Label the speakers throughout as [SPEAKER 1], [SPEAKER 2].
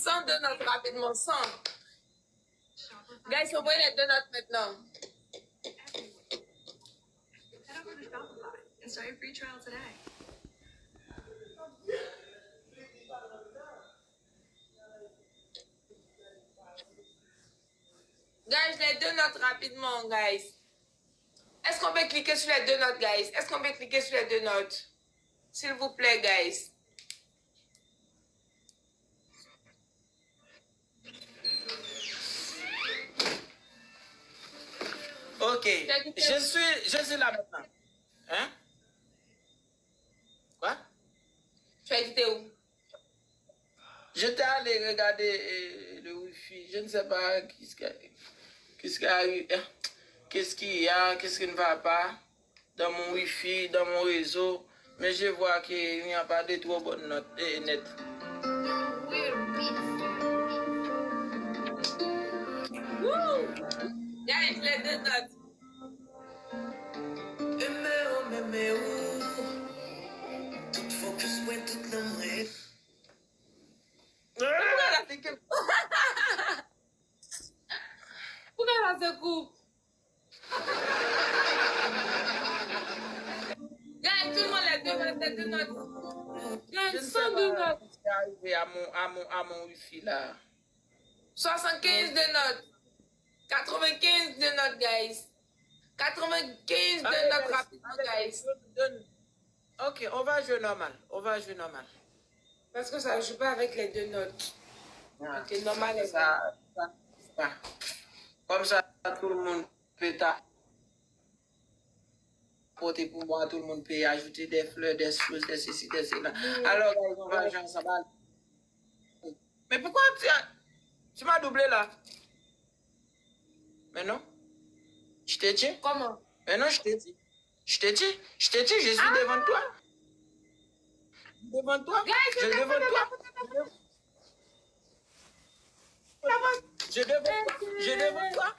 [SPEAKER 1] 100 de notes rapidement, 100. Guys, envoyez les 2 notes maintenant.
[SPEAKER 2] Head over to Shopify and start your free trial today.
[SPEAKER 1] Guys, les 2 notes rapidement, guys. Est-ce qu'on peut cliquer sur les 2 notes, guys? Est-ce qu'on peut cliquer sur les 2 notes? S'il vous plaît, guys.
[SPEAKER 3] Ok, je suis là maintenant. Hein? Quoi?
[SPEAKER 1] Tu as quitté où?
[SPEAKER 3] J'étais allé regarder le Wi-Fi. Je ne sais pas qu'est-ce qu'il y a, qu'est-ce qui ne va pas dans mon Wi-Fi, dans mon réseau. Mais je vois qu'il n'y a pas de trop bonnes notes net.
[SPEAKER 1] Guys, les 2 notes. Pourquoi ça se coupe? Guys, tout le monde les 2 notes. Guys, 102 notes.
[SPEAKER 3] Je suis arrivé à mon Wi-Fi là.
[SPEAKER 1] 75 de notes. 95 de notes, guys. 95 de notes rapidement, guys.
[SPEAKER 3] Ok, on va jouer normal. On va jouer normal.
[SPEAKER 1] Parce que ça ne joue pas avec les 2 notes. Ok, normal est
[SPEAKER 3] ça. Comme ça, tout le monde peut apporter pour moi, tout le monde peut ajouter des fleurs, des choses, des ceci, des cela. Alors, on va jouer ensemble. Mais pourquoi tu m'as doublé là? Mais non? Je t'ai dit?
[SPEAKER 1] Comment?
[SPEAKER 3] Mais non, je t'ai dit. Je suis devant toi. Devant toi.
[SPEAKER 1] Guys,
[SPEAKER 3] Je suis devant toi. Je devant toi.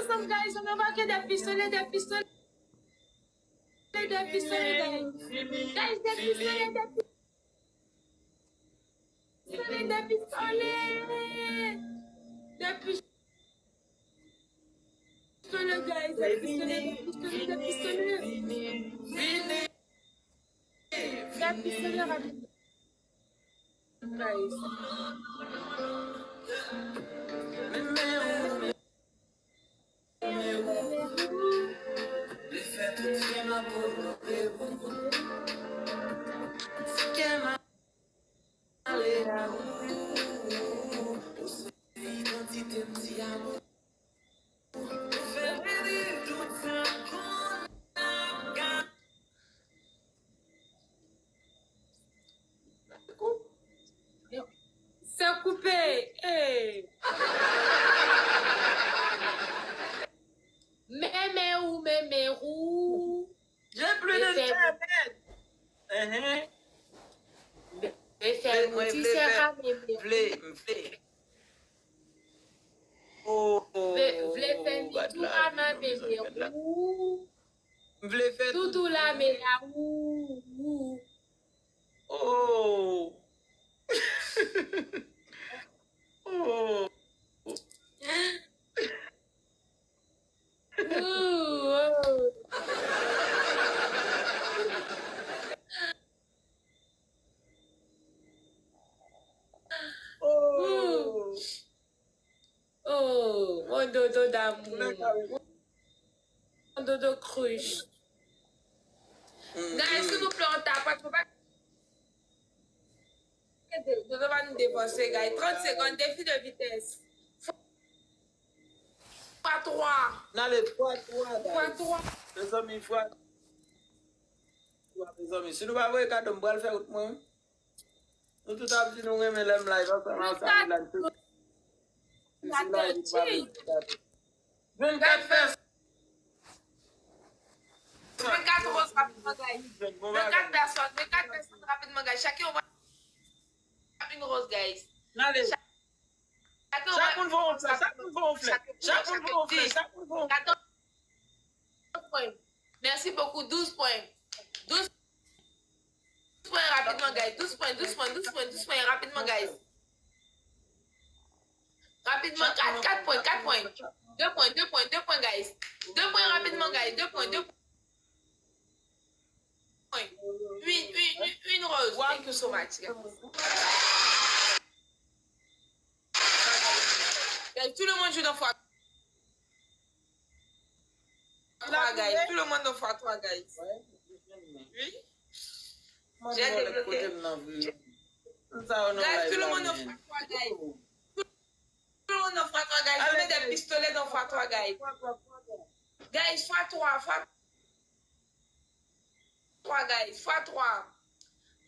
[SPEAKER 1] Some guys, on va que des pistolets, guys. Guys, des pistolets, C'est coupé. Hey. Mémérou.
[SPEAKER 3] J'ai plus de internet.
[SPEAKER 1] Tout là, mais là,
[SPEAKER 3] oh. Oh.
[SPEAKER 1] Oh, mon dodo d'amour. Mon dodo cruche. Guys, s'il vous plaît, on tape. Il ne faut pas. Dodo va nous défoncer, guys. 30 secondes, défi de vitesse. Fois 3.
[SPEAKER 3] Non, les fois
[SPEAKER 1] 3.
[SPEAKER 3] Les amis, fois 3. Les amis, si nous ne pouvons pas faire de faire autre monde, nous tout à fait nous aimons les live. 24 personnes.
[SPEAKER 1] 24 roses rapidement, guys. 24 personnes rapidement, guys. Chacun envoie une rose, guys.
[SPEAKER 3] Allez. Chacun va offrir.
[SPEAKER 1] 14 points. Merci beaucoup. 12 points. 12 points rapidement, guys. 12 points, 12 points, 12 points, 12 points, rapidement, guys. Rapidement, 4 points, 4 points. 2 points, 2 points, 2 points, guys. 2 points rapidement, guys. 2 points, 2 points. Une rose. Thank you so much. Guys, tout le monde joue dans x3, guys. Tout le monde dans x3, guys. Oui? J'ai débloqué. Guys, tout le monde dans x3, guys. Tout le monde dans x3, guys. Je mets des pistolets dans x3, guys. Guys, x3, guys. x3.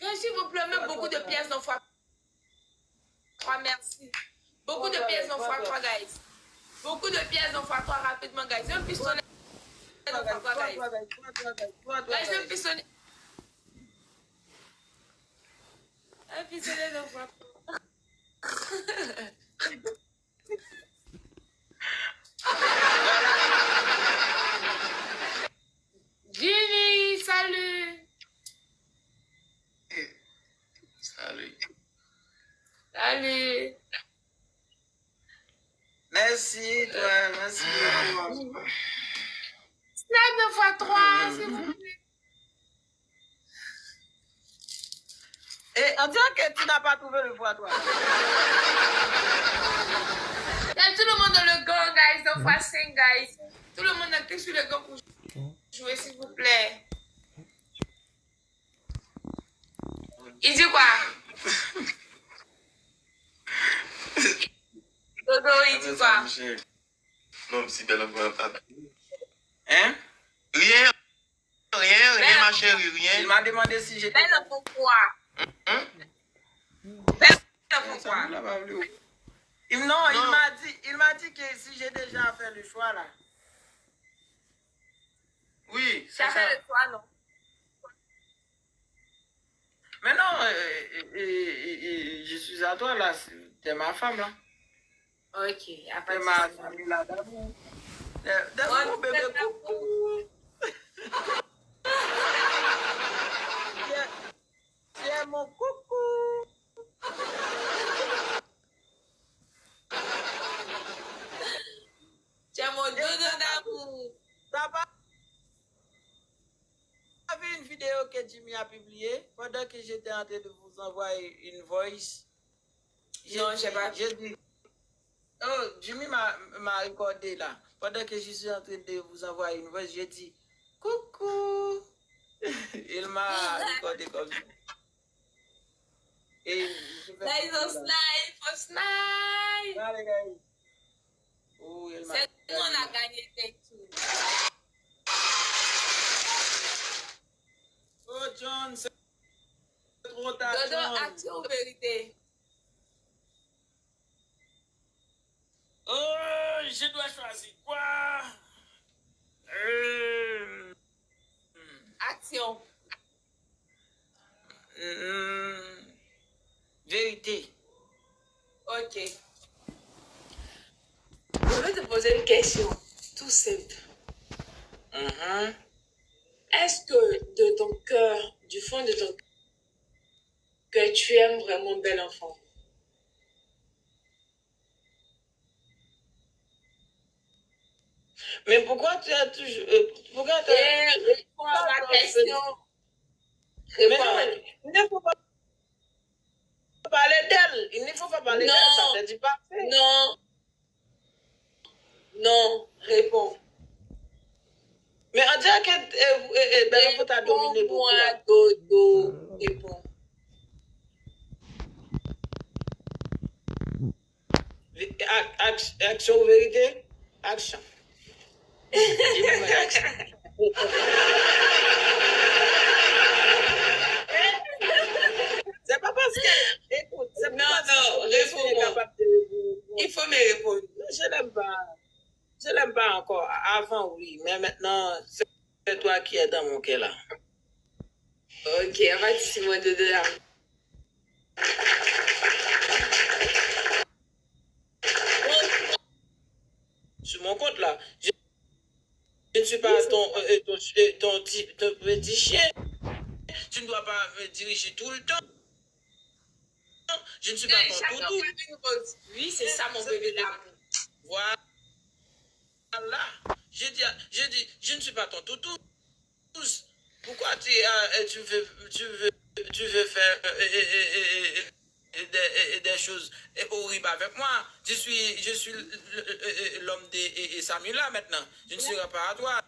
[SPEAKER 1] Guys, s'il vous plaît, mettez beaucoup de pièces dans x3. Merci. Beaucoup de pièces dans x3, guys. Beaucoup de pièces dans x3 rapidement, guys. Un pistolet dans x3, guys. Guys, un pistolet. Un pistolet dans x3. Jimmy, salut.
[SPEAKER 3] Salut.
[SPEAKER 1] Salut.
[SPEAKER 3] Merci, toi, merci.
[SPEAKER 1] Snap de x3, s'il vous plaît.
[SPEAKER 3] Et on dirait que tu n'as pas trouvé le x3.
[SPEAKER 1] Il y a tout le monde dans le gang, guys, dans x5, guys. Tout le monde a cliqué sur le gang pour jouer, s'il vous plaît. Il dit quoi? Dodo, il dit quoi?
[SPEAKER 4] Non, si belle enfant.
[SPEAKER 3] Hein?
[SPEAKER 4] Rien, ma chérie, rien.
[SPEAKER 3] Il m'a demandé si j'étais...
[SPEAKER 1] Belle enfant quoi? Belle enfant quoi?
[SPEAKER 3] Non, il m'a dit que si j'ai déjà fait le choix là. Oui,
[SPEAKER 1] Tu
[SPEAKER 3] c'est
[SPEAKER 1] as
[SPEAKER 3] ça.
[SPEAKER 1] fait le choix, non?
[SPEAKER 3] Mais non, je suis à toi là, t'es ma femme là.
[SPEAKER 1] Ok, après
[SPEAKER 3] T'es ma famille là d'amour. D'amour, bébé, coucou. Tu es mon coucou.
[SPEAKER 1] Tu as mon dodo d'amour.
[SPEAKER 3] T'as pas vu une vidéo que Jimmy a publiée pendant que j'étais en train de vous envoyer une voice?
[SPEAKER 1] Non, j'ai pas.
[SPEAKER 3] J'ai dit, oh, Jimmy m'a recordé là. Pendant que je suis en train de vous envoyer une voice, j'ai dit, coucou. Il m'a recordé comme ça. Et je fais
[SPEAKER 1] Là, ils ont snipe.
[SPEAKER 3] Allez, guys. Oh, il m'a
[SPEAKER 1] C'est nous, on a gagné des tout.
[SPEAKER 3] Oh, John, c'est trop tard.
[SPEAKER 1] Dodo,
[SPEAKER 3] John.
[SPEAKER 1] action ou vérité?
[SPEAKER 3] Oh, je dois choisir quoi?
[SPEAKER 1] Action.
[SPEAKER 3] Vérité.
[SPEAKER 1] Ok. Je vais te poser une question. Tout simple. Est-ce que de ton cœur, du fond de ton cœur, tu aimes vraiment Belle Enfant?
[SPEAKER 3] Mais pourquoi tu as toujours... pourquoi tu as...
[SPEAKER 1] Et réponds à ma question.
[SPEAKER 3] Mais
[SPEAKER 1] Réponds à
[SPEAKER 3] non,
[SPEAKER 1] ma question.
[SPEAKER 3] il ne faut pas parler d'elle. Il ne faut pas parler
[SPEAKER 1] Non.
[SPEAKER 3] d'elle, ça ne dit pas fait.
[SPEAKER 1] Non. Non. Réponds.
[SPEAKER 3] Mais on dirait que Belle Enfant t'a dominé beaucoup.
[SPEAKER 1] Réponds-moi,
[SPEAKER 3] Là.
[SPEAKER 1] Dodo. Réponds.
[SPEAKER 3] Action ou vérité? Action. C'est pas parce que... Écoute, c'est pas
[SPEAKER 1] Non,
[SPEAKER 3] parce
[SPEAKER 1] non,
[SPEAKER 3] que je suis
[SPEAKER 1] réponds-moi.
[SPEAKER 3] capable de répondre.
[SPEAKER 1] Il faut me répondre.
[SPEAKER 3] Je l'aime pas. Je l'aime pas encore. Avant, oui. Mais maintenant, c'est toi qui es dans mon cœur là.
[SPEAKER 1] Ok, on va dire moi Dodo là.
[SPEAKER 3] Sur mon compte là. Je ne suis pas ton petit chien. Tu ne dois pas me diriger tout le temps. Je ne suis pas ton toutou.
[SPEAKER 1] Oui, c'est ça mon bébé d'amour.
[SPEAKER 3] Voilà. Je dis, je ne suis pas ton toutou. Pourquoi tu veux faire des choses horribles avec moi? Je suis l'homme de Samula maintenant. Je ne serai pas à toi.